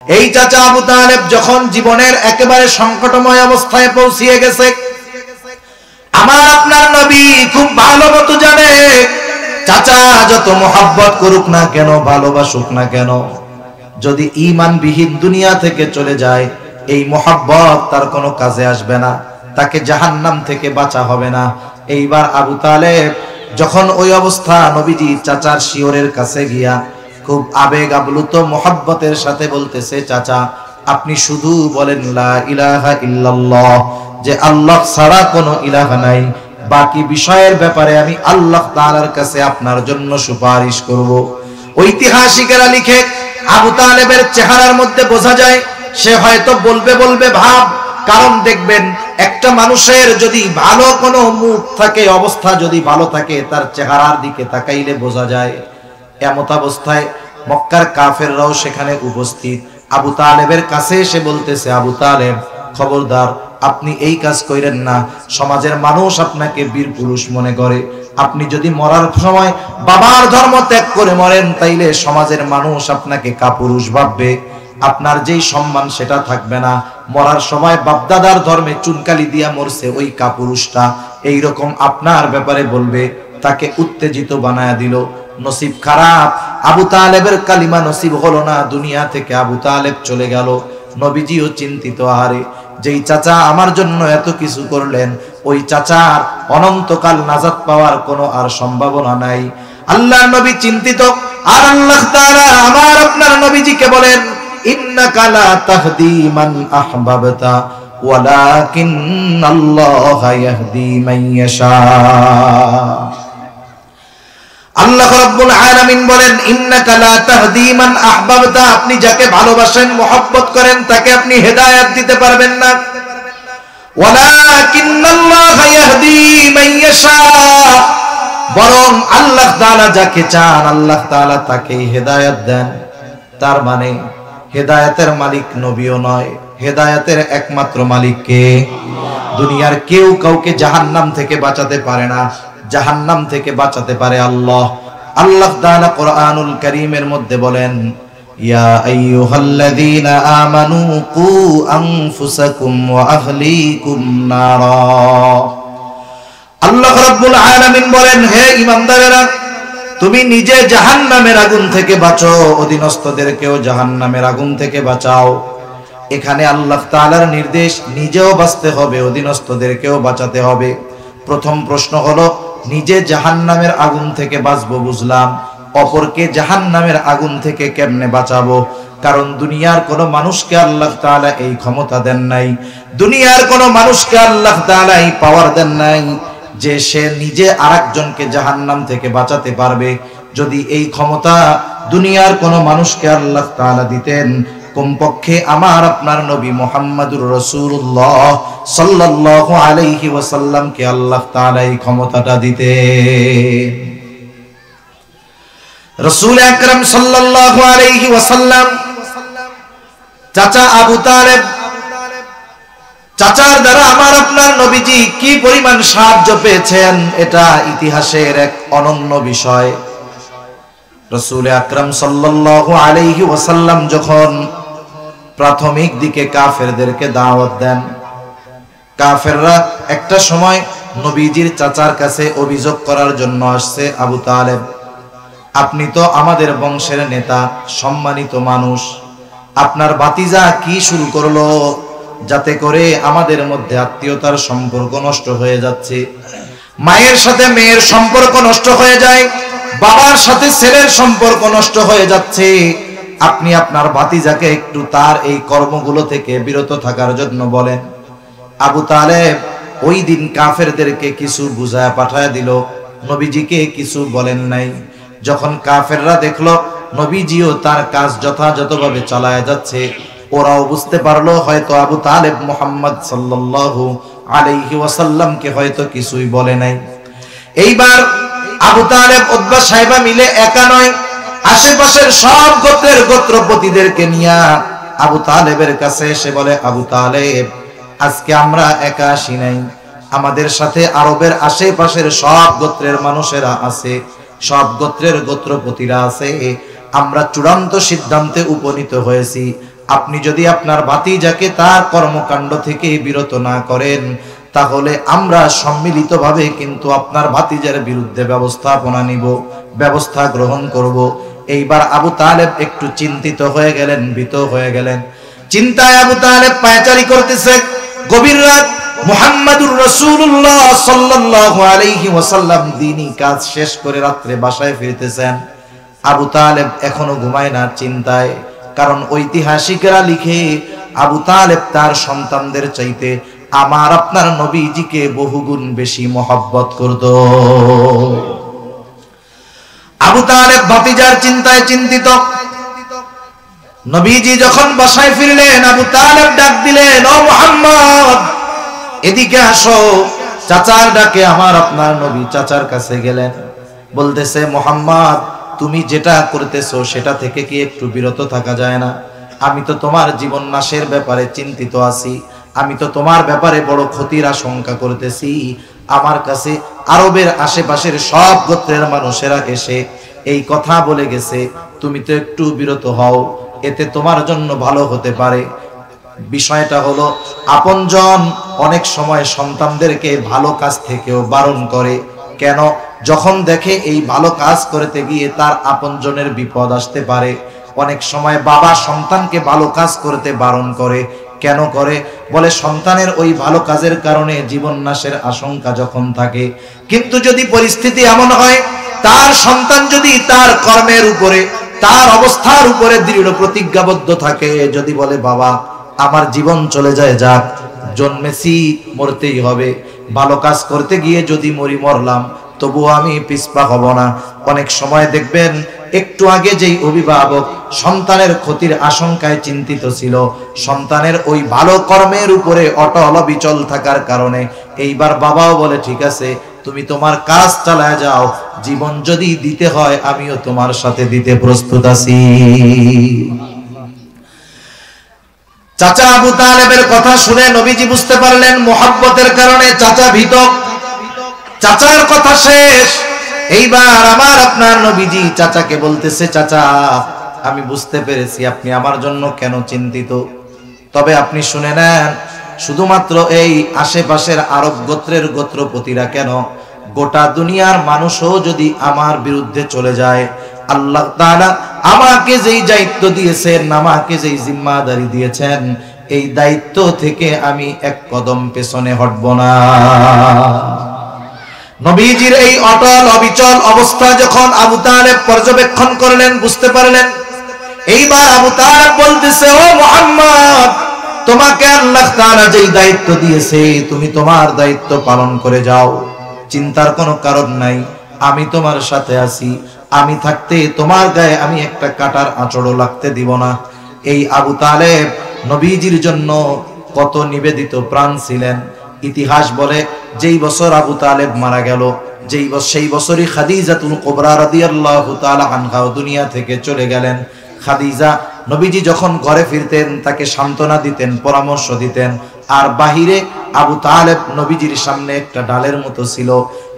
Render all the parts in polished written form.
এই চাচা আবু তালেব যখন জীবনের একেবারে সংকটময় অবস্থায় পৌঁছিয়ে গেছে, আমার আপনার নবী খুব ভালো মতো জানে চাচা যত মোহাব্বত করুক না কেন, ভালোবাসুক না কেন, যদি ঈমানবিহীন দুনিয়া থেকে চলে যায় এই মোহাব্বত তার কোনো কাজে আসবে না, তাকে জাহান্নাম থেকে বাঁচা হবে না। এইবার আবু তালেব যখন ওই অবস্থা, নবীজি চাচার শিয়রের কাছে গিয়া খুব আবেগ আপ্লুত মোহাব্বতের সাথে বলতেছে, চাচা আপনি শুধু বলেন লা ইলাহা ইল্লাল্লাহ, যে আল্লাহ ছাড়া কোনো ইলাহা নাই, বাকি বিষয়ের ব্যাপারে আমি আল্লাহ তাআলার কাছে আপনার জন্য সুপারিশ করব। ঐতিহাসিকেরা লিখে আবু তালেবের চেহারার মধ্যে বোঝা যায় সে হয়তো বলবে ভাব, কারণ দেখবেন একটা মানুষের যদি ভালো কোনো মুখ থাকে, অবস্থা যদি ভালো থাকে, তার চেহারার দিকে তাকাইলে বোঝা যায়। এমত অবস্থায় মক্কার কাফেররাও সেখানে উপস্থিত, আবু তালেবের কাছে এসে বলতেছে, আবু তালেব খবরদার, আপনি এই কাজ করেন না, সমাজের মানুষ আপনাকে বীর পুরুষ মনে করে, আপনি যদি মরার সময় বাবার ধর্ম ত্যাগ করে মরেন তাইলে সমাজের মানুষ আপনাকে কাপুরুষ ভাববে, আপনার যেই সম্মান সেটা থাকবে না, মরার সময় বাপদাদার ধর্মে চুনকালি দিয়া মরছে ওই কাপুরুষটা, এইরকম আপনার ব্যাপারে বলবে। তাকে উত্তেজিত বানায়া দিল। নসিব খারাপ, আবু তালেবের কালিমা নসিব হলো না, দুনিয়া থেকে আবু তালেব চলে গেল। নবীজিও চিন্তিত, আরে যেই চাচা আমার জন্য এত কিছু করলেন, ওই চাচার অনন্তকাল নাজাত পাওয়ার কোনো আর সম্ভাবনা নাই। আল্লাহর নবী চিন্তিত, আর আল্লাহ তাআলা আমার আপনার নবীজিকে বলেন, ইন্নাকা লা তাহদি মান আহবাবতা ওয়ালাকিন্নাল্লাহা ইয়াহদি মান ইয়াশা। আল্লাহ রাব্বুল আলামিন বলেন, ইন্নাকা লা তাহদি মান আহবাবতা, আপনি যাকে ভালোবাসেন, মহব্বত করেন, তাকে আপনি হেদায়েত দিতে পারবেন না। ওয়ালাকিন্নাল্লাহা ইয়াহদি মান ইয়াশা, বরং আল্লাহ তাআলা যাকে চান আল্লাহ তাআলা তাকেই হেদায়েত দেন। তার মানে হেদায়েতের মালিক নবীও নয়, হেদায়েতের একমাত্র মালিক কে? দুনিয়ার কেউ কাউকে জাহান্নাম থেকে বাঁচাতে পারে না, জাহান্নাম থেকে বাঁচাতে পারে আল্লাহ। আল্লাহ তাআলা কোরআনুল কারীমের মধ্যে বলেন, ইয়া আইয়ুহাল্লাযীনা আমানু কু আনফুসাকুম ওয়া আহলিকুম নারা। আল্লাহ রাব্বুল আলামিন বলেন, হে ঈমানদারেরা, তুমি নিজে জাহান্নামের আগুন থেকে বাঁচো, অধীনস্থদেরকেও জাহান্নামের আগুন থেকে বাঁচাও। এখানে আল্লাহ তাআলার নির্দেশ, নিজেও বাঁচতে হবে, অধীনস্থদেরকেও বাঁচাতে হবে। প্রথম প্রশ্ন হলো, নিজে জাহান্নামের আগুন থেকে বাঁচবো বুঝলাম, অপরকে জাহান্নামের আগুন থেকে কেমনে বাঁচাবো? কারণ দুনিয়ার কোন মানুষকে আল্লাহ তাআলা এই ক্ষমতা দেন নাই, দুনিয়ার কোন মানুষকে আল্লাহ তাআলা এই পাওয়ার দেন নাই যে সে নিজে আরেকজনকে জাহান্নাম থেকে বাঁচাতে পারবে। যদি এই ক্ষমতা দুনিয়ার কোন মানুষকে আল্লাহ তাআলা দিতেন, কমপক্ষে আমার আপনার নবী মুহাম্মদুর রাসূলুল্লাহ সাল্লাল্লাহু আলাইহি ওয়াসাল্লামকে আল্লাহ তাআলা এই ক্ষমতাটা দিতেন। রাসূল আকরাম সাল্লাল্লাহু আলাইহি ওয়াসাল্লাম চাচা আবু তালেব, চাচার দ্বারা আমার আপনার নবীজি কি পরিমাণ সাহায্য পেয়েছেন, এটা ইতিহাসের এক অনন্য বিষয়। রাসূল আকরাম সাল্লাল্লাহু আলাইহি ওয়াসাল্লাম যখন প্রাথমিক দিকে কাফেরদেরকে দাওয়াত দেন, কাফেররা একটা সময় নবীজির চাচার কাছে অভিযোগ করার জন্য আসছে, আবু তালেব আপনি তো আমাদের বংশের নেতা, সম্মানিত মানুষ, আপনার ভাতিজা কি শুরু করলো, যাতে করে আমাদের মধ্যে আত্মীয়তার সম্পর্ক নষ্ট হয়ে যাচ্ছে, মায়ের সাথে মেয়ের সম্পর্ক নষ্ট হয়ে যায়, বাবার সাথে ছেলের সম্পর্ক নষ্ট হয়ে যাচ্ছে, আপনি আপনার ভাতিজাকে একটু তার এই কর্মগুলো থেকে বিরত থাকার জন্য বলেন। আবু তালেব ওই দিন কাফেরদেরকে কিছু বুঝায় পাঠায় দিল, নবীজিকে কিছু বলেন নাই। যখন কাফেররা দেখলো নবীজিও তার কাজ যথাযথভাবে চালায় যাচ্ছে, ওরাও বুঝতে পারলো হয়তো আবু তালেব মুহাম্মদ সাল্লাল্লাহু আলাইহি ওয়াসাল্লামকে হয়তো কিছুই বলে নাই। এইবার আবু তালেব উতবা সাহেবা মিলে একা নয়, আশেপাশের সব গোত্রের গোত্রপতিদেরকে নিয়ে আবু তালেবের কাছে এসে বলে, আবু তালেব আজকে আমরা একা আসি নাই, আমাদের সাথে আরবের আশেপাশের সব গোত্রের মানুষেরা আছে, সব গোত্রের গোত্রপতিরা আছে, আমরা চূড়ান্ত সিদ্ধান্তে উপনীত হয়েছি, আপনি যদি আপনার ভাতিজাকে তার কর্মকাণ্ড থেকে বিরত না করেন, তাহলে আমরা সম্মিলিতভাবে কিন্তু আপনার ভাতিজার বিরুদ্ধে ব্যবস্থাপনা নিব, ব্যবস্থা গ্রহণ করব। এইবার আবু তালেব একটু চিন্তিত হয়ে গেলেন, ভীত হয়ে গেলেন। চিন্তায় আবু তালেব পায়চারি করতেছে। গভীর রাত, মুহাম্মাদুর রাসূলুল্লাহ সাল্লাল্লাহু আলাইহি ওয়াসাল্লাম দ্বীনি কাজ শেষ করে রাত্রে বাসায় ফিরতেছেন। আবু তালেব এখনো ঘুমায় না চিন্তায়, কারণ ঐতিহাসিকরা লিখে আবু তালেব তার সন্তানদের চাইতে আমার আপনার নবীজিকে বহুগুণ বেশি মহব্বত করত। আবু তালেব ভাতিজার চিন্তায় চিন্তিত। নবীজি যখন বাসায় ফিরলেন, আবু তালেব ডাক দিলেন, ও মুহাম্মদ এদিকে আসো। চাচার ডাকে আমার আপনার নবী চাচার কাছে গেলেন। বলতেছে, মুহাম্মদ তুমি যেটা করতেছো সেটা থেকে কি একটু বিরত থাকা যায় না? আমি তো তোমার জীবন নাশের ব্যাপারে চিন্তিত আছি, আমি তো তোমার ব্যাপারে বড় ক্ষতির আশঙ্কা করতেছি। আমার কাছে আরবের আশেপাশের সব গোত্রের মানুষেরা এসে এই কথা বলে গেছে, তুমি তো একটু বিরত হও, এতে তোমার জন্য ভালো হতে পারে। বিষয়টা হলো, আপনজন অনেক সময় সন্তানদেরকে ভালো কাজ থেকেও বারণ করে। কেন? যখন দেখে এই ভালো কাজ করতে গিয়ে তার আপনজনের বিপদ আসতে পারে। অনেক সময় বাবা সন্তানকে ভালো কাজ করতে বারণ করে। কেন করে? বলে সন্তানের ওই ভালো কাজের কারণে জীবন নাশের আশঙ্কা যখন থাকে। কিন্তু যদি পরিস্থিতি এমন হয়, তার সন্তান যদি তার কর্মের উপরে, তার অবস্থার উপরে দৃঢ় প্রতিজ্ঞাবদ্ধ থাকে, যদি বলে বাবা আমার জীবন চলে যায়, যাক, জন্মেছি মরতেই হবে, ভালো কাজ করতে গিয়ে যদি মরি মরলাম, তবুও আমি পিছপা হব না। অনেক সময় দেখবেন একটু আগে যেই অভিভাবক সন্তানের ক্ষতির আশঙ্কায় চিন্তিত ছিল, সন্তানের ওই ভালো কর্মের উপরে অটল বিচল থাকার কারণে এইবার বাবাও বলে ঠিক আছে তুমি তোমার কাজ চালায় যাও, জীবন যদি দিতে হয় আমিও তোমার সাথে দিতে প্রস্তুত আছি। চাচা আবু তালেবের কথা শুনে নবীজি বুঝতে পারলেন মুহাব্বতের কারণে চাচা ভীত। চাচার কথা শেষ, এইবার আমার আপনার নবীজি চাচাকে বলতেছে, চাচা আমি বুঝতে পেরেছি আপনি আমার জন্য কেন চিন্তিত, তবে আপনি শুনে নেন, শুধুমাত্র এই আশেপাশের আরব গোত্রের গোত্রপতিরা কেন, গোটা দুনিয়ার মানুষও যদি আমার বিরুদ্ধে চলে যায়, আল্লাহ তাআলা আমাকে যেই দায়িত্ব দিয়েছেন, আমাকে যেই জিম্মাদারি দিয়েছেন, এই দায়িত্ব থেকে আমি এক কদম পেছনে হটব না। নবীজির এই অটল অবিচল অবস্থা যখন আবু তালেব পর্যবেক্ষণ করলেন, বুঝতে পারলেন। এইবার আবু তালেব বলতেছে, ও মুহাম্মদ তোমাকে আল্লাহ তাআলা যেই দায়িত্ব দিয়েছে তুমি তোমার দায়িত্ব পালন করে যাও, চিন্তার কোনো কারণ নাই, আমি তোমার সাথে আছি, আমি থাকতে তোমার গায়ে আমি একটা কাটার আঁচড়ও লাগতে দিব না। এই আবু তালেব নবীজির জন্য কত নিবেদিত প্রাণ ছিলেন। ইতিহাস বলে যেই বছর আবু তালেব মারা গেল, সেই বছরই খাদিজাতুল কুবরা রাদিয়াল্লাহু তাআলা আনহা দুনিয়া থেকে চলে গেলেন। খাদিজা নবীজি যখন ঘরে ফিরতেন তাকে সান্ত্বনা দিতেন, পরামর্শ দিতেন, আর বাহিরে আবু তালেব নবীজির সামনে একটা ডালের মতো ছিল।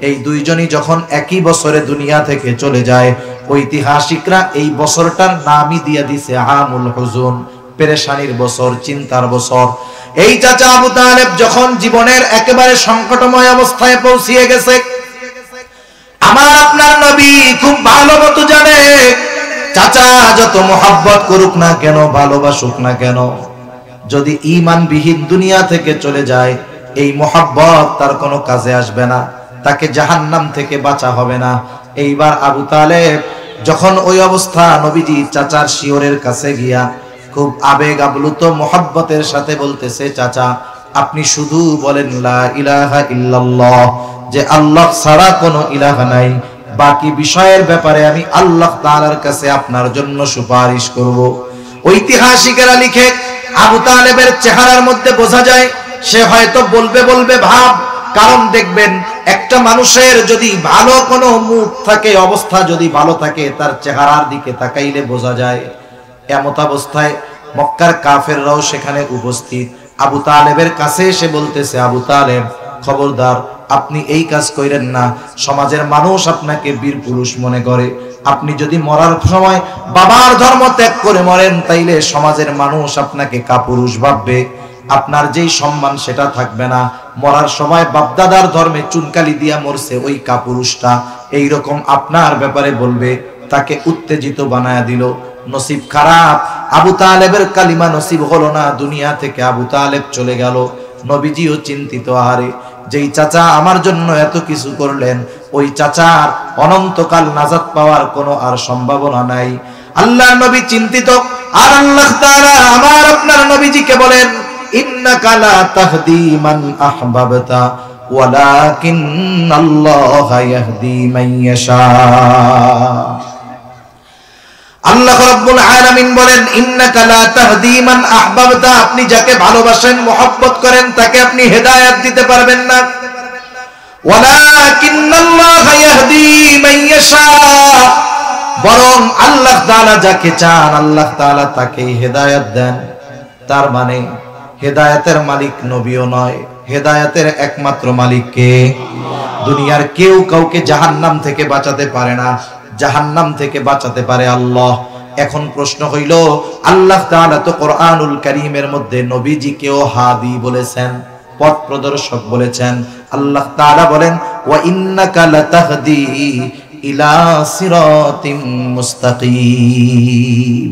এই দুইজনই যখন একই বছরে দুনিয়া থেকে চলে যায়, ঐতিহাসিকরা এই বছরটার নামই দিয়ে দিছে আমুল হুজুন, পেরেশানির বছর, চিন্তার বছর। এই চাচা আবু তালেব যখন জীবনের একেবারে সংকটময় অবস্থায় পৌঁছিয়ে গেছে, আমার আপনার নবী খুব ভালো মতো জানে চাচা যত মহব্বত করুক না কেন, ভালোবাসুক না কেন, যদি ঈমানবিহীন দুনিয়া থেকে চলে যায়, এই মহব্বত তার কোনো কাজে আসবে না, তাকে জাহান্নাম থেকে বাঁচা হবে না। এইবার আবু তালেব যখন ওই অবস্থা, নবীজি চাচার শিয়রের কাছে গিয়া খুব আবেগ আপ্লুত মহব্বতের সাথে বলতেছে, চাচা আপনি শুধু বলেন লা ইলাহা ইল্লাল্লাহ, যে আল্লাহ ছাড়া কোনো ইলাহা নাই, বাকি বিষয়ের ব্যাপারে আমি আল্লাহ তাআলার কাছে আপনার জন্য সুপারিশ করব। ঐতিহাসিকেরা লিখে আবু তালেবের চেহারার মধ্যে বোঝা যায় সে হয়তো বলবে ভাব, কারণ দেখবেন একটা মানুষের যদি ভালো কোনো মুখ থাকে, অবস্থা যদি ভালো থাকে, তার চেহারার দিকে তাকাইলে বোঝা যায়। এমত অবস্থায় মক্কার কাফেররাও সেখানে উপস্থিত। আবু তালেবের কাছে এসে বলতেছে, আবু তালেব খবরদার আপনি এই কাজ কইরেন না। সমাজের মানুষ আপনাকে বীর পুরুষ মনে করে। আপনি যদি মরার সময় বাবার ধর্ম ত্যাগ করে মরেন, তাইলে সমাজের মানুষ আপনাকে কাপুরুষ ভাববে। আপনার যেই সম্মান সেটা থাকবে না। মরার সময় বাপদাদার ধর্মে চুনকালি দিয়া মরছে ওই কাপুরুষটা, এইরকম আপনার ব্যাপারে বলবে, তাকে উত্তেজিত বানায়া দিল। নসিব খারাপ, আবু তালেবের কালিমা নসিব হলো না, দুনিয়া থেকে আবু তালেব চলে গেল। নবীজিও চিন্তিত, আহারে যেই চাচা আমার জন্য এত কিছু করলেন, ওই চাচার অনন্তকাল নাজাত পাওয়ার কোনো আর সম্ভাবনা নাই। আল্লাহর নবী চিন্তিত, আর আল্লাহ তাআলা আমার আপনার নবীজিকে বলেন, ইন্নাকা লা তাহদি মান আহবাবতা ওয়ালাকিন্নাল্লাহা ইয়াহদি মান ইয়াশা। আল্লাহ রাব্বুল আলামিন বলেন, ইন্নাকা লা তাহদি মান আহবাবতা, আপনি যাকে ভালোবাসেন মহব্বত করেন তাকে আপনি হেদায়েত দিতে পারবেন না। ওয়ালাকিন্নাল্লাহা ইয়াহদি মান ইয়াশা, বরং আল্লাহ তাআলা যাকে চান আল্লাহ তাআলা তাকেই হেদায়েত দেন। তার মানে হেদায়েতের মালিক নবীও নয়, হেদায়েতের একমাত্র মালিক কে? দুনিয়ার কেউ কাউকে জাহান্নাম থেকে বাঁচাতে পারে না, জাহান্নাম থেকে বাঁচাতে পারে আল্লাহ। এখন প্রশ্ন হইল, আল্লাহ তাআলা তো কোরআনুল কারীমের মধ্যে নবীজিকেও হাদি বলেছেন, পথ প্রদর্শক বলেছেন। আল্লাহ তাআলা বলেন, ওয়া ইন্নাকা লাতাহদি ইলা সিরাতিম মুস্তাকিম,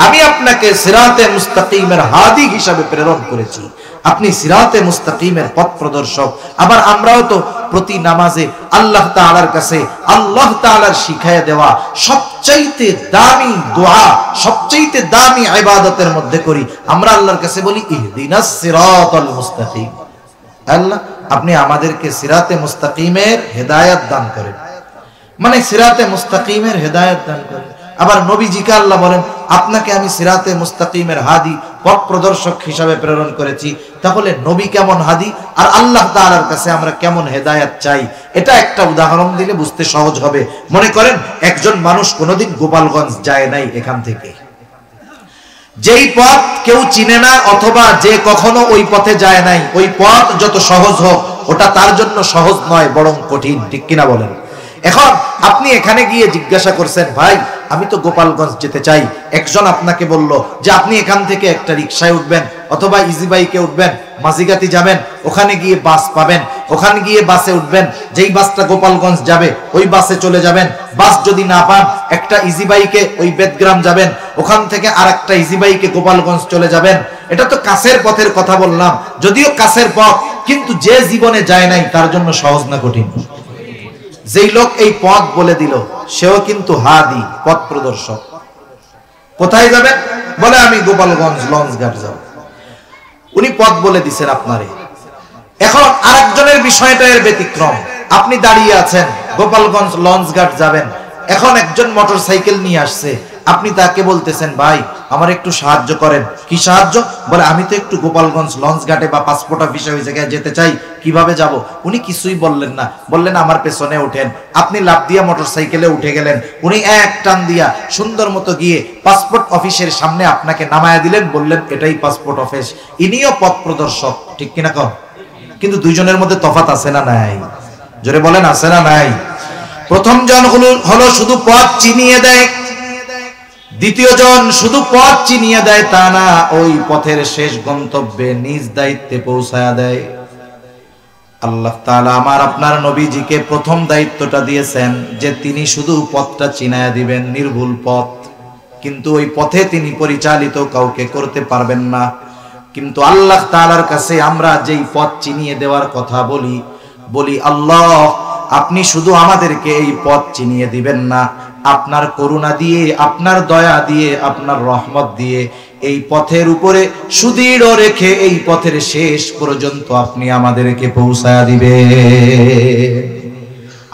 আমি আপনাকে সিরাতে মুস্তাকিমের হাদি হিসাবে প্রেরণ করেছি, আপনি সিরাতে মুস্তাকিমের পথ প্রদর্শক। আবার আমরাও তো প্রতি নামাজে আল্লাহ তাআলার কাছে আল্লাহ তাআলার শিখায়া দেওয়া সবচাইতে দামি দোয়া, সবচাইতে দামি ইবাদতের মধ্যে করি, আমরা আল্লাহর কাছে বলি ইহদিনাস সিরাতাল মুস্তাকিম, আল্লাহ আপনি আমাদেরকে সিরাতে মুস্তাকিমের হেদায়েত দান করেন, মানে সিরাতে মুস্তাকিমের হেদায়েত দান করেন। আবার নবীজিকে আল্লাহ বলেন, আপনাকে আমি সিরাতে মুস্তাকিমের হাদি পথ প্রদর্শক হিসাবে প্রেরণ করেছি। তাহলে নবী কেমন হাদি আর আল্লাহ তাআলার কাছে আমরা কেমন হেদায়েত চাই, এটা একটা উদাহরণ দিলে বুঝতে সহজ হবে। মনে করেন একজন মানুষ কোনোদিন গোপালগঞ্জ যায় নাই, এখান থেকে যেই পথ কেউ চিনে না অথবা যে কখনো ওই পথে যায় নাই, ওই পথ যত সহজ হোক ওটা তার জন্য সহজ নয়, বরং কঠিন, ঠিক কিনা বলেন? এখন আপনি এখানে গিয়ে জিজ্ঞাসা করছেন, ভাই আমি তো গোপালগঞ্জ যেতে চাই। একজন আপনাকে বলল যে আপনি এখান থেকে একটা রিকশায় উঠবেন অথবা ইজি বাইকে উঠবেন, মাঝিগাতি যাবেন, ওখানে গিয়ে বাস পাবেন, ওখানে গিয়ে বাসে উঠবেন, যেই বাসটা গোপালগঞ্জ যাবে ওই বাসে চলে যাবেন। বাস যদি না পান একটা ইজি বাইকে ওই বেদগ্রাম যাবেন, ওখান থেকে আর একটা ইজি বাইকে গোপালগঞ্জ চলে যাবেন। এটা তো কাছের পথের কথা বললাম, যদিও কাছের পথ, কিন্তু যে জীবনে যায় নাই তার জন্য সহজ না কঠিন? যেই লোক এই পথ বলে দিল সেও কিন্তু হাদি, পথ প্রদর্শক। কোথায় যাবেন? বলে আমি গোপালগঞ্জ লঞ্চঘাট যাব। উনি পথ বলে দিচ্ছেন আপনারে। এখন আরেকজনের বিষয়টা এর ব্যতিক্রম। আপনি দাঁড়িয়ে আছেন, গোপালগঞ্জ লঞ্চঘাট যাবেন। এখন একজন মোটর সাইকেল নিয়ে আসছে, আপনি তাকে বলতেছেন, ভাই আমার একটু সাহায্য করেন। কি সাহায্য? বলে আমি তো একটু গোপালগঞ্জ লঞ্চঘাটে বা পাসপোর্ট অফিসে ওই জায়গায় যেতে চাই, কিভাবে যাব? উনি কিছুই বললেন না, বললেন আমার পেছনে ওঠেন। আপনি লাফ দিয়া মোটর সাইকেলে উঠে গেলেন, উনি এক টান দিয়া সুন্দর মতো গিয়ে পাসপোর্ট অফিসের সামনে আপনাকে নামায়া দিলেন, বললেন এটাই পাসপোর্ট অফিস। ইনিও পথ প্রদর্শক, ঠিক কিনা কন? কিন্তু দুইজনের মধ্যে তফাৎ আছে না নাই? জোরে বলেন, আছে না নাই? প্রথম জন হলো শুধু পথ চিনিয়ে দেয়, দ্বিতীয় জন শুধু পথ চিনিয়ে দেয় তা না, ওই পথের শেষ গন্তব্যে নিজ দায়িত্বে পৌঁছায়া দেয়। আল্লাহ তাআলা আমার আপনার নবীজিকে প্রথম দায়িত্বটা দিয়েছেন যে তিনি শুধু পথটা চিনায়া দিবেন, নির্ভুল পথ, কিন্তু ওই পথে তিনি পরিচালিত কাউকে করতে পারবেন না। কিন্তু আল্লাহ তাআলার কাছে আমরা যেই পথ চিনিয়ে দেওয়ার কথা বলি, আল্লাহ আপনি শুধু আমাদেরকে এই পথ চিনিয়ে দিবেন না, আপনার করুণা দিয়ে, আপনার দয়া দিয়ে, আপনার রহমত দিয়ে এই পথের উপরে সুদৃঢ় রেখে এই পথের শেষ পর্যন্ত আপনি আমাদেরকে পৌঁছায়া দিবেন।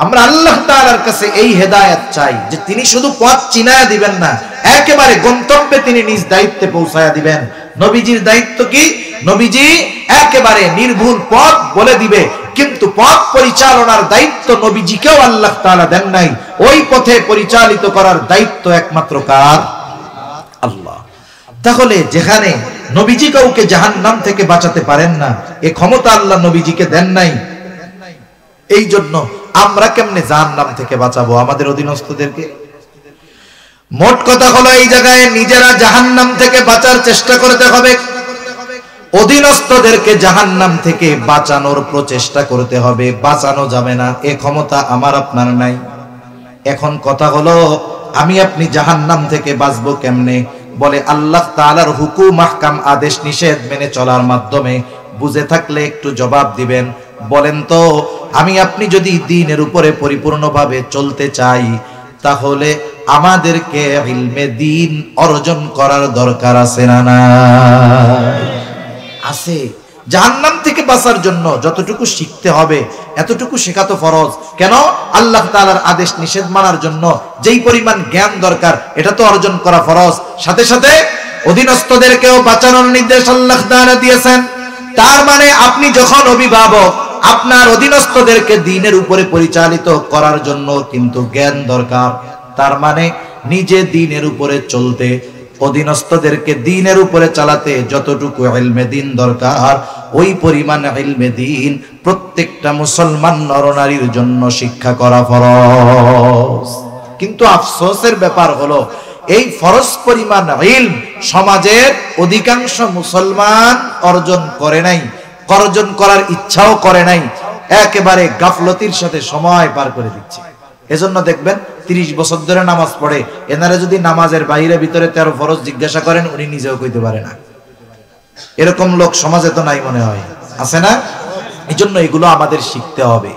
আমরা আল্লাহ তাআলার কাছে এই হেদায়েত চাই যে তিনি শুধু পথ চিনায়া দিবেন না, একেবারে গন্তব্যে তিনি নিজ দায়িত্বে পৌঁছায়া দিবেন। নবীজির দায়িত্ব কি? নবীজি একেবারে নির্ভুল পথ বলে দিবে, কিন্তু পথ পরিচালনার দায়িত্ব নবীজিকেও আল্লাহ তাআলা দেন নাই। ওই পথে পরিচালিত করার দায়িত্ব একমাত্র কার? আল্লাহ। তাহলে যেখানে নবীজি কাউকে জাহান্নাম থেকে বাঁচাতে পারেন না, এই ক্ষমতা আল্লাহ নবীজিকে দেন নাই। এই জন্য আমরা কেমনে জাহান্নাম থেকে বাঁচাবো আমাদের অধীনস্থদেরকে? মোট কথা হলো এই জায়গায় নিজেরা জাহান্নাম থেকে বাঁচার চেষ্টা করতে হবে, অধীনস্থদেরকে জাহান্নাম থেকে বাঁচানোর প্রচেষ্টা করতে হবে। বাঁচানো যাবে না, এ ক্ষমতা আমার আপনার নাই। এখন কথা হলো আমি আপনি জাহান্নাম থেকে বাঁচবো কেমনে? বলে আল্লাহ তাআলার হুকুম আহকাম আদেশ নিষেধ মেনে চলার মাধ্যমে। বুঝে থাকলে একটু জবাব দিবেন। বলেন তো, আমি আপনি যদি দ্বীনের উপরে পরিপূর্ণভাবে চলতে চাই, তাহলে আমাদেরকে ইলমে দ্বীন অর্জন করার দরকার আছে না নাই? আছে। জাহান্নাম থেকে বাঁচার জন্য যতটুকু শিখতে হবে এতটুকু শেখা তো ফরজ। কেন? আল্লাহ তাআলার আদেশ নিষেধ মানার জন্য যেই পরিমাণ জ্ঞান দরকার এটা তো অর্জন করা ফরজ। সাথে সাথে অধীনস্থদেরকেও বাঁচানোর নির্দেশ আল্লাহ তাআলা দিয়েছেন। তার মানে আপনি যখন অভিভাবক, আপনার অধীনস্থদেরকে দ্বীনের উপরে পরিচালিত করার জন্য কিন্তু জ্ঞান দরকার। তার মানে নিজে দ্বীনের উপরে চলতে, অধীনস্থদেরকে দ্বীনের উপরে চালাতে যতটুকু ইলমে দ্বীন দরকার, ওই পরিমাণ ইলমে দ্বীন প্রত্যেকটা মুসলমান নরনারীর জন্য শিক্ষা করা ফরজ। কিন্তু আফসোসের ব্যাপার হলো এই ফরজ পরিমাণ ইলম সমাজের অধিকাংশ মুসলমান অর্জন করে নাই, অর্জন করার ইচ্ছাও করে নাই, একেবারে গাফলতির সাথে সময় পার করে দিচ্ছে। এজন্য দেখবেন 30 বছর ধরে নামাজ পড়ে, এনারা যদি নামাজের বাইরে ভিতরে 13 ফরজ জিজ্ঞাসা করেন উনি নিজেও কইতে পারে না। এরকম লোক সমাজে তো নাই মনে হয়, আছে না? এই জন্য এগুলো আমাদের শিখতে হবে।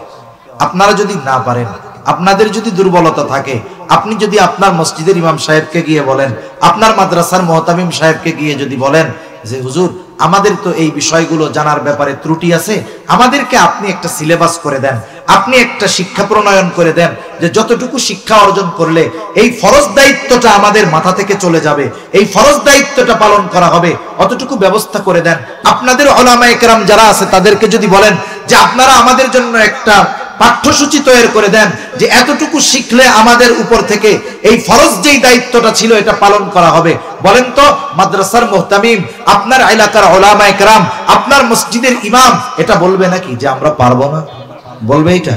আপনারা যদি না পারেন, আপনাদের যদি দুর্বলতা থাকে, আপনি যদি আপনার মসজিদের ইমাম সাহেবকে গিয়ে বলেন, আপনার মাদ্রাসার মুহতামিম সাহেবকে গিয়ে যদি বলেন যে হুজুর আমাদের তো এই বিষয়গুলো জানার ব্যাপারে ত্রুটি আছে, আমাদেরকে আপনি একটা সিলেবাস করে দেন, আপনি একটা শিক্ষা প্রণয়ন করে দেন, যে যতটুকু শিক্ষা অর্জন করলে এই ফরজ দায়িত্বটা আমাদের মাথা থেকে চলে যাবে, এই ফরজ দায়িত্বটা পালন করা হবে, অতটুকু ব্যবস্থা করে দেন। আপনাদের উলামায়ে কেরাম যারা আছে তাদেরকে যদি বলেন যে আপনারা আমাদের জন্য একটা পাঠ্যসূচি তৈরি করে দেন, যে এতটুকু শিখলে আমাদের উপর থেকে এই ফরজ যেই দায়িত্বটা ছিল এটা পালন করা হবে। বলেন তো মাদ্রাসার মুহতামিম, আপনার এলাকার উলামায়ে কেরাম, আপনার মসজিদের ইমাম এটা বলবে নাকি যে আমরা পারবো না? বলবে? এটা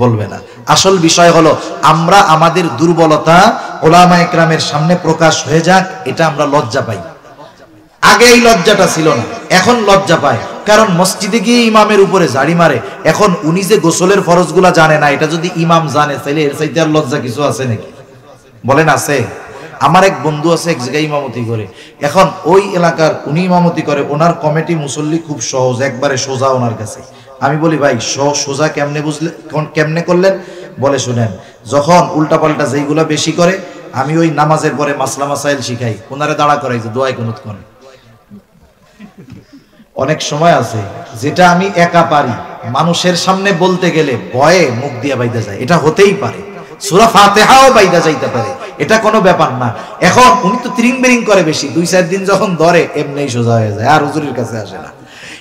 বলবে না। আসল বিষয় হলো আমরা আমাদের দুর্বলতা উলামায়ে কেরামের সামনে প্রকাশ হয়ে যাক, এটা আমরা লজ্জা পাই। আগে এই লজ্জাটা ছিল না, এখন লজ্জা পায়। কারণ মসজিদে গিয়ে ইমামের উপরে জাড়ি মারে। এখন উনি যে গোসলের ফরজগুলা জানে না, এটা যদি ইমাম জানে তাহলে এর চাইতে আর লজ্জা কিছু আছে নাকি? বলেন আছে? আমার এক বন্ধু আছে এক জায়গায় ইমামতি করে, এখন ওই এলাকার উনি ইমামতি করে, ওনার কমিটি মুসল্লি খুব সহজ, একবারে সোজা ওনার কাছে। আমি বলি ভাই সোজা কেমনে বুঝলে, কেমনে করলেন? বলে শুনেন, যখন উল্টাপাল্টা যেইগুলা বেশি করে আমি ওই নামাজের পরে মাসলা মাসাইল শিখাই, ওনারে দাঁড়া করাই যে দোয়া কুনুত করেন। অনেক সময় আছে যেটা আমি একা পারি, মানুষের সামনে বলতে গেলে ভয়ে মুখ দিয়ে বাইদা যায়, এটা হতেই পারে। সূরা ফাতিহাও বাইদা যাইতে পারে, এটা কোনো ব্যাপার না। এখন উনি তো ত্রিং বেরিং করে বেশি, 2-4 দিন যখন ধরে এমনিই সোজা হয়ে যায়, আর হুজুরের কাছে আসে না।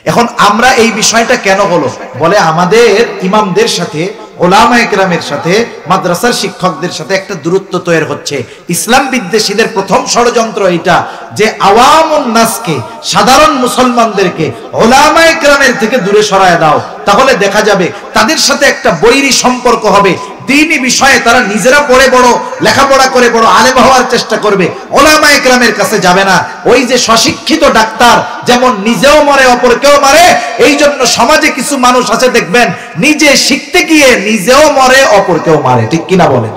এখন আমরা এই বিষয়টা কেন হলো? বলে আমাদের ইমামদের সাথে, উলামায়ে কেরামের সাথে, মাদ্রাসার শিক্ষকদের সাথে একটা দূরত্ব তৈরি হচ্ছে। ইসলাম বিদ্বেষীদের প্রথম ষড়যন্ত্র এটা, যে আওয়ামুন নাসকে, সাধারণ মুসলমানদেরকে উলামায়ে কেরামের থেকে দূরে সরায় দাও, তাহলে দেখা যাবে তাদের সাথে একটা বৈরী সম্পর্ক হবে। দ্বীনি বিষয়ে তারা নিজেরা পড়ে বড় লেখাপড়া করে বড় আলেম হওয়ার চেষ্টা করবে, উলামায়ে কেরামের কাছে যাবে না। ওই যে স্বশিক্ষিত ডাক্তার যেমন নিজেও মরে অপরকেও মারে, এই জন্য সমাজে কিছু মানুষ আছে দেখবেন নিজে শিখতে গিয়ে নিজেও মরে অপরকেও মারে, ঠিক কিনা বলেন?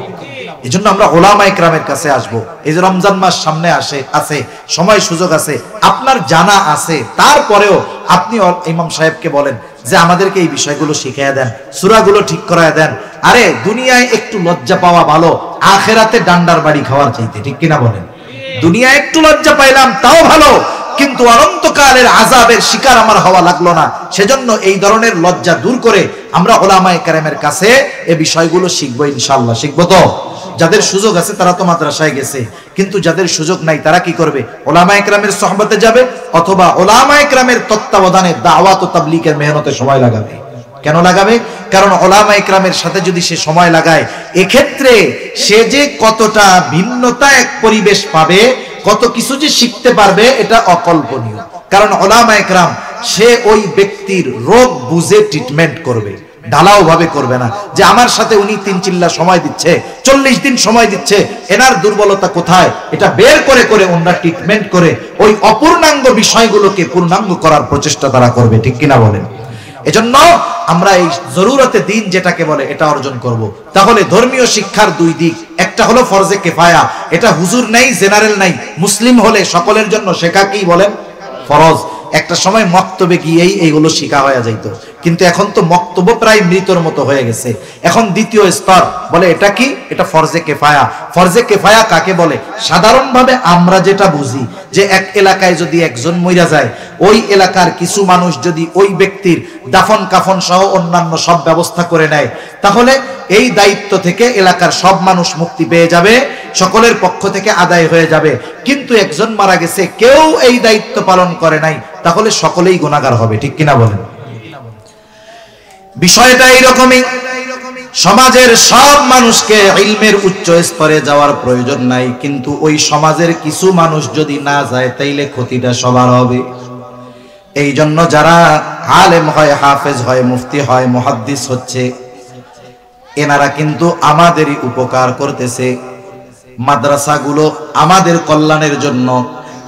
এই জন্য আমরা উলামায়ে কেরামের কাছে আসবো। এই যে রমজান মাস সামনে আছে, সময় সুযোগ আছে, আপনার জানা আছে, তারপরেও আপনি ইমাম সাহেবকে বলেন যে আমাদেরকে এই বিষয়গুলো শিখিয়ে দেন, সূরাগুলো ঠিক করায় দেন। আরে দুনিয়ায় একটু লজ্জা পাওয়া ভালো আখেরাতে ডান্ডার বাড়ি খাওয়ার চাইতে, ঠিক কিনা বলেন? দুনিয়ায় একটু লজ্জা পাইলাম তাও ভালো, কিন্তু অনন্তকালের আযাবের শিকার আমার হওয়া লাগলো না। সেজন্য এই ধরনের লজ্জা দূর করে আমরা উলামায়ে কেরামের কাছে এই বিষয়গুলো শিখবো ইনশাআল্লাহ। শিখবো তো? যাদের সুযোগ আছে তারা তো মাদ্রাসায় গেছে, কিন্তু যাদের সুযোগ নাই তারা কি করবে? উলামায়ে কেরামের সোহবতে যাবে, অথবা উলামায়ে কেরামের তত্ত্বাবধানে দাওয়াত ও তাবলীগের মেহনতে সময় লাগাবে। কেন লাগাবে? কারণ উলামায়ে কেরামের সাথে যদি সে সময় লাগায়, এক্ষেত্রে সে যে কতটা ভিন্নতা এক পরিবেশ পাবে, কত কিছু যে শিখতে পারবে এটা অকল্পনীয়। কারণ উলামা একরাম সে ওই ব্যক্তির রোগ বুঝে ট্রিটমেন্ট করবে, ঢালাও ভাবে করবে না যে আমার সাথে উনি 3 চিল্লা সময় দিচ্ছে, 40 দিন সময় দিচ্ছে, এনার দুর্বলতা কোথায় এটা বের করে করে ওনারা ট্রিটমেন্ট করে ওই অপূর্ণাঙ্গ বিষয়গুলোকে পূর্ণাঙ্গ করার প্রচেষ্টা তারা করবে, ঠিক কিনা বলেন? এজন্য আমরা এই জরুরতে দিন যেটাকে বলে এটা অর্জন করব। তাহলে ধর্মীয় শিক্ষার দুই দিক, একটা হলো ফরজে কিফায়া, এটা হুজুর নাই, জেনারেল নাই, মুসলিম হলে সকলের জন্য শেখা কি বলেন ফরজ। একটা সময় মক্তবে গিয়েই এইগুলো শিখা হয়ে যাইতো, কিন্তু এখন তো মক্তব প্রায় মৃতর মতো হয়ে গেছে। এখন দ্বিতীয় স্তর বলে এটা কি, এটা ফরজে কিফায়া। ফরজে কিফায়া কাকে বলে? সাধারণভাবে আমরা যেটা বুঝি যে এক এলাকায় যদি একজন মইরা যায়, ওই এলাকার কিছু মানুষ যদি ওই ব্যক্তির দাফন কাফন সহ অন্যান্য সব ব্যবস্থা করে নেয়, তাহলে এই দায়িত্ব থেকে এলাকার সব মানুষ মুক্তি পেয়ে যাবে, সকলের পক্ষ থেকে আদায় হয়ে যাবে। কিন্তু একজন মারা গেছে, কেউ এই দায়িত্ব পালন করে নাই, তাহলে সকলেই গুনাহগার হবে, ঠিক কিনা বলেন? বিষয়টা এইরকমই। সমাজের সব মানুষকে ইলমের উচ্চ স্তরে যাওয়ার প্রয়োজন নাই, কিন্তু ওই সমাজের কিছু মানুষ যদি না যায় তাইলে ক্ষতিটা সবার হবে। এই জন্য যারা আলেম হয়, হাফেজ হয়, মুফতি হয়, মুহাদ্দিস হচ্ছে, এনারা কিন্তু আমাদেরই উপকার করতেছে। মাদ্রাসাগুলো আমাদের কল্যাণের জন্য,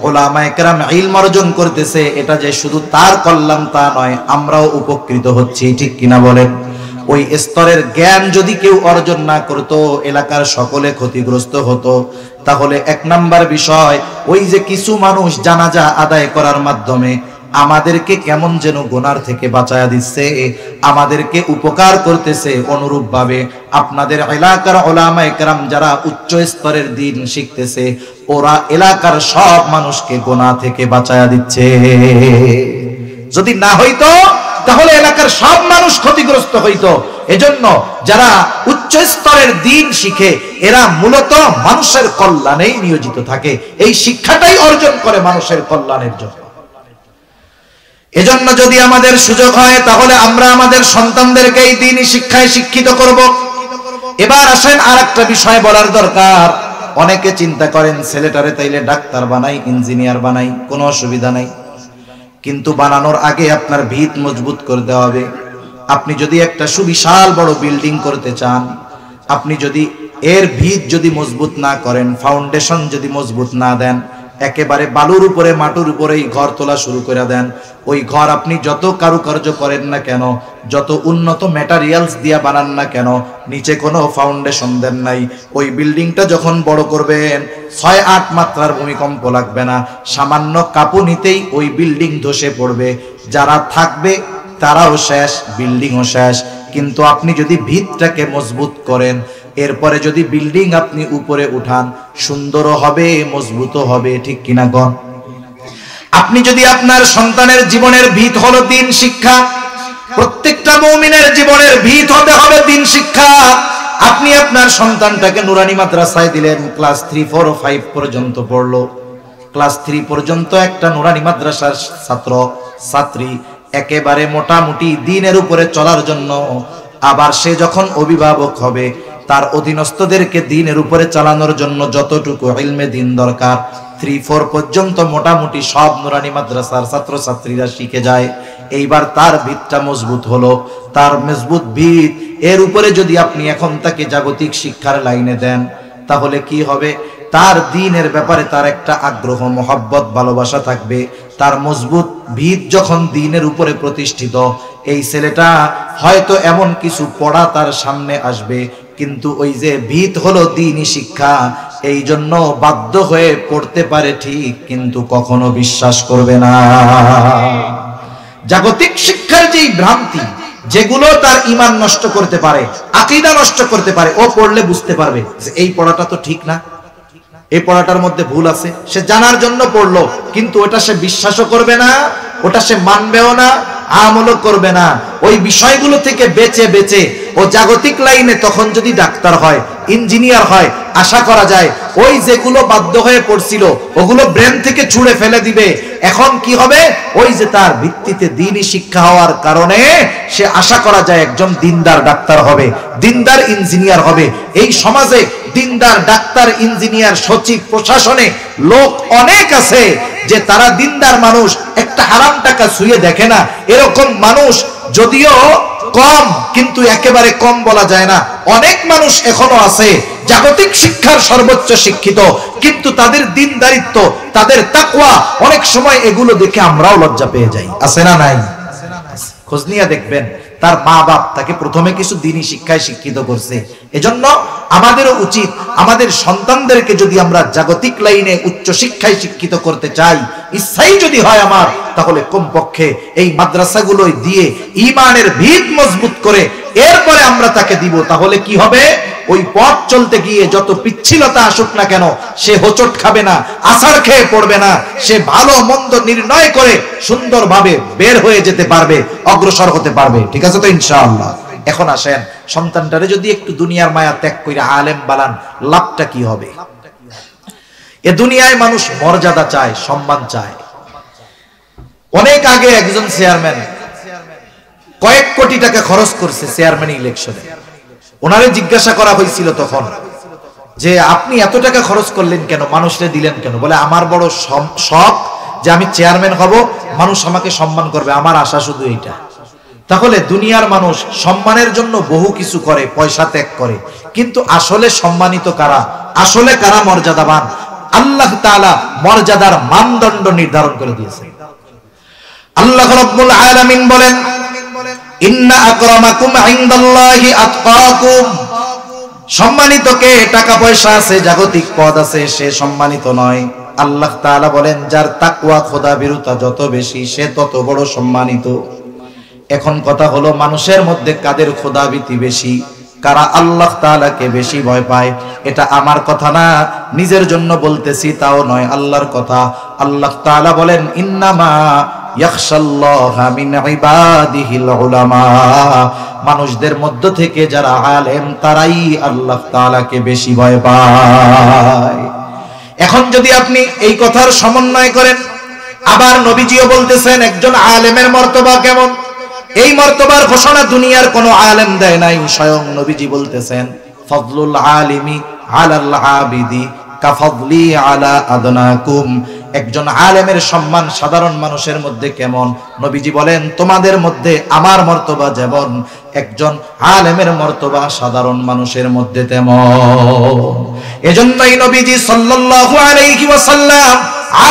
উলামায়ে কেরাম ইলম অর্জন করতেছে, এটা যে শুধু তার কল্যাণ তা নয়, আমরাও উপকৃত হচ্ছি, ঠিক কিনা বলেন? ওই স্তরের জ্ঞান যদি কেউ অর্জন না করত, এলাকার সকলে ক্ষতিগ্রস্ত হতো। তাহলে এক নাম্বার বিষয়, ওই যে কিছু মানুষ জানাজা আদায় করার মাধ্যমে আমাদেরকে কেমন যেন গুনার থেকে বাঁচায়া দিচ্ছে, আমাদেরকে উপকার করতেছে। অনুরূপ ভাবে আপনাদের এলাকার উলামায়ে কেরাম যারা উচ্চ স্তরের দ্বীন শিখতেছে, ওরা এলাকার সব মানুষকে গুনাহ থেকে বাঁচায়া দিচ্ছে। যদি না হইতো তাহলে এলাকার সব মানুষ ক্ষতিগ্রস্ত হইতো। এজন্য যারা উচ্চ স্তরের দ্বীন শিখে, এরা মূলত মানুষের কল্যাণেই নিয়োজিত থাকে, এই শিক্ষাটাই অর্জন করে মানুষের কল্যাণের জন্য। এজন্য যদি আমাদের সুযোগ হয় তাহলে আমরা আমাদের সন্তানদেরকে এই দ্বীনি শিক্ষায় শিক্ষিত করব। এবার আসেন আরেকটা বিষয় বলার দরকার। অনেকে চিন্তা করেন ছেলেটারে তাইলে ডাক্তার বানাই, ইঞ্জিনিয়ার বানাই, কোনো অসুবিধা নাই, কিন্তু বানানোর আগে আপনার ভিত মজবুত করতে হবে। আপনি যদি একটা সুবিশাল বড় বিল্ডিং করতে চান, আপনি যদি এর ভিত যদি মজবুত না করেন, ফাউন্ডেশন যদি মজবুত না দেন, একেবারে বালুর উপরে মাটির উপরেই ঘর তোলা শুরু করে দেন, ওই ঘর আপনি যত কারুকার্য করেন না কেন, যত উন্নত ম্যাটেরিয়ালস দিয়া বানান না কেন, নিচে কোনো ফাউন্ডেশন দেন নাই, ওই বিল্ডিংটা যখন বড় করবেন 6-8 মাত্রার ভূমিকম্প লাগবে না, সামান্য কাঁপুনিতেই ওই বিল্ডিং ধসে পড়বে, যারা থাকবে তারাও শেষ, বিল্ডিংও শেষ। কিন্তু আপনি যদি ভিতটাকে মজবুত করেন, এরপরে যদি বিল্ডিং আপনি উপরে উঠান, সুন্দরও হবে, মজবুতও হবে, ঠিক কিনা গণ? আপনি যদি আপনার সন্তানের জীবনের ভিত হলো দ্বীন শিক্ষা, প্রত্যেকটা মুমিনের জীবনের ভিত হতে হবে দ্বীন শিক্ষা। আপনি আপনার সন্তানটাকে নুরানি মাদ্রাসায় দিলেন, ক্লাস 3, 4 ও 5 পর্যন্ত পড়লো। ক্লাস 3 পর্যন্ত একটা নুরানি মাদ্রাসার ছাত্র ছাত্রী একেবারে মোটামুটি দ্বীনের উপরে চলার জন্য, আবার সে যখন অভিভাবক হবে, তার অধীনস্থদেরকে দ্বীনের উপরে চালানোর জন্য যতটুকু ইলমে দ্বীন দরকার, 3-4 পর্যন্ত মোটামুটি সব নুরানি মাদ্রাসার ছাত্রছাত্রীরা শিখে যায়। এইবার তার ভিতটা মজবুত হলো, তার মজবুত ভিত, এর উপরে যদি আপনি এখন তাকে জাগতিক শিক্ষার লাইনে দেন, তাহলে কি হবে? তার দ্বীনের ব্যাপারে তার একটা আগ্রহ, মহব্বত, ভালোবাসা থাকবে। তার মজবুত ভিত যখন দ্বীনের উপরে প্রতিষ্ঠিত, এই ছেলেটা হয়তো এমন কিছু পড়া তার সামনে আসবে, কিন্তু ওই যে ভিত হলো দ্বীনি শিক্ষা, এই জন্য বাধ্য হয়ে পড়তে পারে ঠিক, কিন্তু কখনো বিশ্বাস করবে না। জাগতিক শিক্ষার যেই ভ্রান্তি, যেগুলো তার ঈমান নষ্ট করতে পারে, আকীদা নষ্ট করতে পারে, ও পড়লে বুঝতে পারবে যে এই পড়াটা তো ঠিক না, এই পড়াটার মধ্যে ভুল আছে। সে জানার জন্য পড়লো, কিন্তু ওটা সে বিশ্বাসও করবে না, ওটা সে মানবেও না, আমলও করবে না। ওই বিষয়গুলো থেকে বেঁচে বেঁচে ও জাগতিক লাইনে তখন যদি ডাক্তার হয়, ইঞ্জিনিয়ার হয়, আশা করা যায় ওই যেগুলো বাধ্য হয়ে পড়ছিল ওগুলো ব্রেন থেকে ছুঁড়ে ফেলে দিবে। এখন কি হবে? ওই যে তার ভিত্তিতে দ্বীনি শিক্ষা হওয়ার কারণে সে আশা করা যায় একজন দিনদার ডাক্তার হবে, দিনদার ইঞ্জিনিয়ার হবে। এই সমাজে দিনদার ডাক্তার, ইঞ্জিনিয়ার, সচিব, প্রশাসনে লোক অনেক আছে যে তারা দিনদার মানুষ, একটা হারাম টাকা ছুঁয়ে দেখে না। এরকম মানুষ যদিও কম, কিন্তু একেবারে কম বলা যায় না। অনেক মানুষ এখনো আছে জাগতিক শিক্ষার সর্বোচ্চ শিক্ষিত, কিন্তু তাদের দিনদারিত্ব, তাদের তাকওয়া, অনেক সময় এগুলো দেখে আমরাও লজ্জা পেয়ে যাই। আছে না নাই? খোঁজ নিয়ে দেখবেন তার মা বাপ তাকে প্রথমে কিছু দ্বীনি শিক্ষায় শিক্ষিত করছে। এজন্য আমাদেরও উচিত আমাদের সন্তানদেরকে যদি আমরা জাগতিক লাইনে উচ্চ শিক্ষায় শিক্ষিত করতে চাই, ইচ্ছাই যদি হয় আমার, তাহলে কমপক্ষে এই মাদ্রাসাগুলোই দিয়ে ঈমানের ভিত মজবুত করে এরপরে আমরা তাকে দিব। তাহলে কি হবে? ওই পথ চলতে গিয়ে যত পিচ্ছিলতা আসুক না কেন, সে হোঁচট খাবে না, আছাড় খেয়ে পড়বে না। সে ভালো মন্দ নির্ণয় করে সুন্দরভাবে বের হয়ে যেতে পারবে, অগ্রসর হতে পারবে। ঠিক আছে তো ইনশাআল্লাহ? এখন আসেন, সন্তানটারে যদি একটু দুনিয়ার মায়া ত্যাগ করে আলেম বানান, লাভটা কি হবে? এ দুনিয়ায় মানুষ মর্যাদা চায়, সম্মান চায়। অনেক আগে একজন চেয়ারম্যান কয়েক কোটি টাকা খরচ করছে চেয়ারম্যান ইলেকশনে। ওনারে জিজ্ঞাসা করা হয়েছিল তখন যে আপনি এত টাকা খরচ করলেন কেন, মানুষরে দিলেন কেন? বলে আমার বড় শখ যে আমি চেয়ারম্যান হব, মানুষ আমাকে সম্মান করবে, আমার আশা শুধু এইটা। তাহলে দুনিয়ার মানুষ সম্মানের জন্য বহু কিছু করে, পয়সা ত্যাগ করে, কিন্তু আসলে সম্মানিত কারা, আসলে কারা মর্যাদাবান? আল্লাহ তাআলা মর্যাদার মানদণ্ড নির্ধারণ করে দিয়েছে। আল্লাহ রাব্বুল আলামিন বলেন, ইন্না আকরামাকুম ইনদাল্লাহি আতকাকুম। সম্মানিত কে? টাকা পয়সা আছে, জাগতিক পদ আছে, সে সম্মানিত নয়। আল্লাহ তাআলা বলেন, যার তাকওয়া, খোদা ভীরুতা যত বেশি, সে তত বড় সম্মানিত। এখন কথা হলো, মানুষের মধ্যে কাদের খোদাভীতি বেশি, কারা আল্লাহ তাআলাকে বেশি ভয় পায়? এটা আমার কথা না, নিজের জন্য বলতেছি তাও নয়, আল্লাহর কথা। আল্লাহ তাআলা বলেন, ইন্নামা ইয়াখশাল্লাহা মিন ইবাদিহিল উলামা। মানুষদের মধ্য থেকে যারা আলেম, তারাই আল্লাহ তাআলাকে বেশি ভয় পায়। এখন যদি আপনি এই কথার সমন্বয় করেন, আবার নবীজিও বলতেছেন একজন আলেমের মর্তবা কেমন। এই মর্তবার ঘোষণা দুনিয়ার কোনো আলেম দেয় নাই, স্বয়ং নবীজি বলতেছেন, ফাদলুল আলিমি আলাল আবিদি কাফাদলি আলা আদনাকুম। একজন আলেমের সম্মান সাধারণ মানুষের মধ্যে কেমন? নবীজি বলেন, তোমাদের মধ্যে আমার মর্তবা যেমন, একজন আলেমের মর্তবা সাধারণ মানুষের মধ্যে তেমন। এজন্যই নবীজি সাল্লাল্লাহু আলাইহি ওয়াসাল্লাম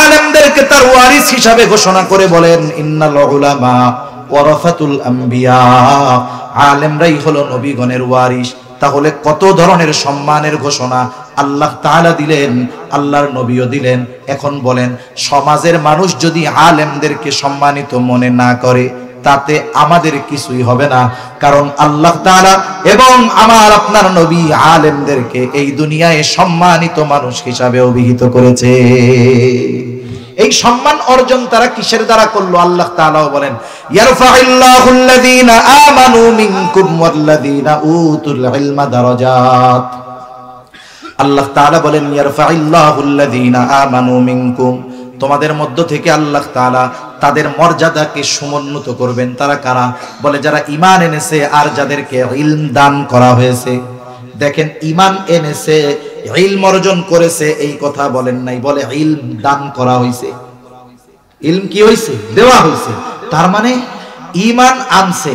আলেমদেরকে তার ওয়ারিস হিসাবে ঘোষণা করে বলেন, ইন্নাল উলামা ওয়ারাসাতুল আম্বিয়া। আলেমরাই হলো নবীগণের ওয়ারিস। তাহলে কত ধরনের সম্মানের ঘোষণা আল্লাহ তাআলা দিলেন, আল্লাহর নবীও দিলেন। এখন বলেন, সমাজের মানুষ যদি আলেমদেরকে সম্মানিত মনে না করে, তাতে আমাদের কিছুই হবে না। কারণ আল্লাহ তাআলা এবং আমার আপনার নবী আলেমদেরকে এই দুনিয়ায় সম্মানিত মানুষ হিসাবে অভিহিত করেছে। এই সম্মান অর্জন তারা কিসের দ্বারা করলো? আল্লাহ তাআলাও বলেন, ইয়ারফাইল্লাহুল্লাযীনা আমানু মিনকুম ওয়াল্লাযীনা উতুল ইলমা দারাজাত। আল্লাহ তাআলা বলেন, ইয়ারফাইল্লাহুল্লাযীনা আমানু মিনকুম, তোমাদের মধ্য থেকে আল্লাহ তাআলা তাদের মর্যাদাকে সমুন্নত করবেন। তারা কারা? বলে, যারা ঈমান এনেছে আর যাদেরকে ইলম দান করা হয়েছে। দেখেন, ঈমান এনেছে, ইলম অর্জন করেছে, এই কথা বলেন নাই, বলে ইলম দান করা হয়েছে। ইলম কি হয়েছে? দেওয়া হয়েছে। তার মানে ঈমান আনছে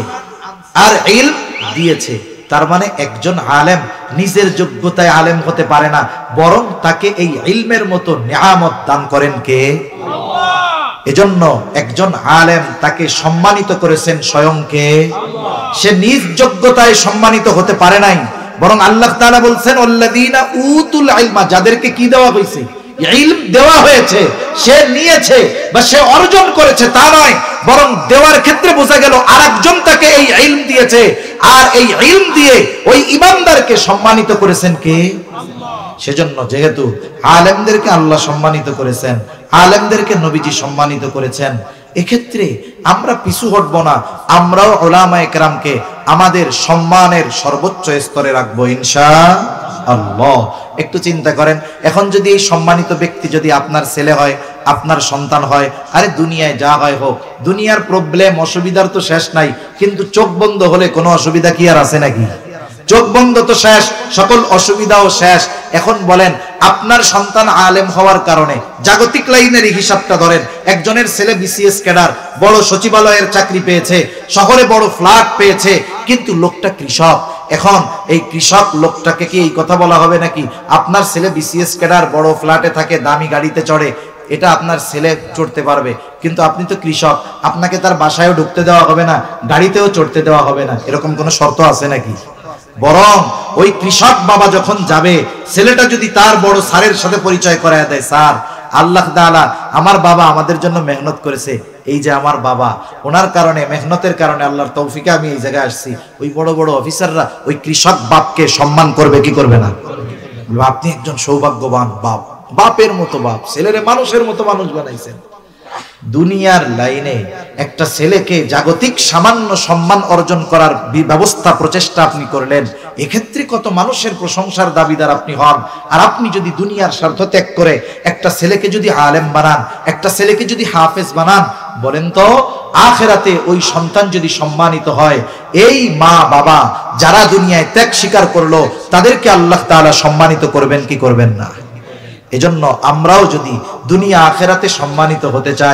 আর ইলম দিয়েছে। তার মানে একজন আলেম নিজের যোগ্যতায় আলেম হতে পারে না, বরং তাকে এই ইলমের মতো নিয়ামত দান করেন কে? আল্লাহ। এজন্য একজন আলেম তাকে সম্মানিত করেছেন স্বয়ং কে? আল্লাহ। সে নিজ যোগ্যতায় সম্মানিত হতে পারে নাই, বরং আল্লাহ তাআলা বলছেন, আল্লাযীনা উতুল ইলমা, যাদেরকে কি দেওয়া হয়েছে? ইলম দেওয়া হয়েছে। সে নিয়েছে বা সে অর্জন করেছে তা নয়, বরং দেওয়ার ক্ষেত্রে বোঝা গেল আরেকজন তাকে এই ইলম দিয়েছে, আর এই ইলম দিয়ে ওই ইমানদারকে সম্মানিত করেছেন কে? আল্লাহ। সেজন্য যেহেতু আলেমদেরকে আল্লাহ সম্মানিত করেছেন, আলেমদেরকে নবীজি সম্মানিত করেছেন, এক্ষেত্রে আমরা পিছু হটব না। আমরাও উলামায়ে কেরামকে আমাদের সম্মানের সর্বোচ্চ স্তরে রাখবো ইনশাআল্লাহ। একটু চিন্তা করেন, এখন যদি এই সম্মানিত ব্যক্তি যদি আপনার ছেলে হয়, আপনার সন্তান হয়, আরে দুনিয়ায় যা হয় হোক, দুনিয়ার প্রবলেম অসুবিধার তো শেষ নাই, কিন্তু চোখ বন্ধ হলে কোনো অসুবিধা কি আর আছে নাকি? চোখ বন্ধ তো শেষ, সকল অসুবিধাও শেষ। এখন বলেন আপনার সন্তান আলেম হওয়ার কারণে জাগতিক লাইনের হিসাবটা ধরেন, একজনের ছেলে বিসিএস ক্যাডার, বড় সচিবালয়ের চাকরি পেয়েছে, শহরে বড় ফ্ল্যাট পেয়েছে, কিন্তু লোকটা কৃষক। এখন এই কৃষক লোকটাকে কি এই কথা বলা হবে নাকি আপনার ছেলে বিসিএস ক্যাডার, বড় ফ্ল্যাটে থাকে, দামি গাড়িতে চড়ে, এটা আপনার ছেলে চড়তে পারবে, কিন্তু আপনি তো কৃষক, আপনাকে তার বাসায়ও ঢুকতে দেওয়া হবে না, গাড়িতেও চড়তে দেওয়া হবে না, এরকম কোনো শর্ত আছে নাকি? বরং ওই কৃষক বাবা যখন যাবে, ছেলেটা যদি তার বড় স্যারের সাথে পরিচয় করায় দেয়, স্যার আল্লাহ তাআলা আমার বাবা আমাদের জন্য মেহনত করেছে, এই যে আমার বাবা, ওনার কারণে, মেহনতের কারণে, আল্লাহর তৌফিকে আমি এই জায়গায় আসছি, ওই বড় বড় অফিসাররা ওই কৃষক বাপকে সম্মান করবে কি করবে না? আপনি একজন সৌভাগ্যবান বাপ, বাপের মতো বাপ, ছেলেরে মানুষের মতো মানুষ বানাইছেন। দুনিয়ার লাইনে একটা ছেলেকে জাগতিক সামান্য সম্মান অর্জন করার ব্যবস্থা, প্রচেষ্টা আপনি করলেন, এক্ষেত্রে কত মানুষের প্রশংসার দাবিদার আপনি হন। আর আপনি যদি দুনিয়ার স্বার্থ ত্যাগ করে একটা ছেলেকে যদি আলেম বানান, একটা ছেলেকে যদি হাফেজ বানান, বলেন তো আখিরাতে ওই সন্তান যদি সম্মানিত হয়, এই মা বাবা যারা দুনিয়ায় ত্যাগ স্বীকার করলো, তাদেরকে আল্লাহ তাআলা সম্মানিত করবেন কি করবেন না? এজন্য আমরাও যদি দুনিয়া আখিরাতে সম্মানিত হতে চাই,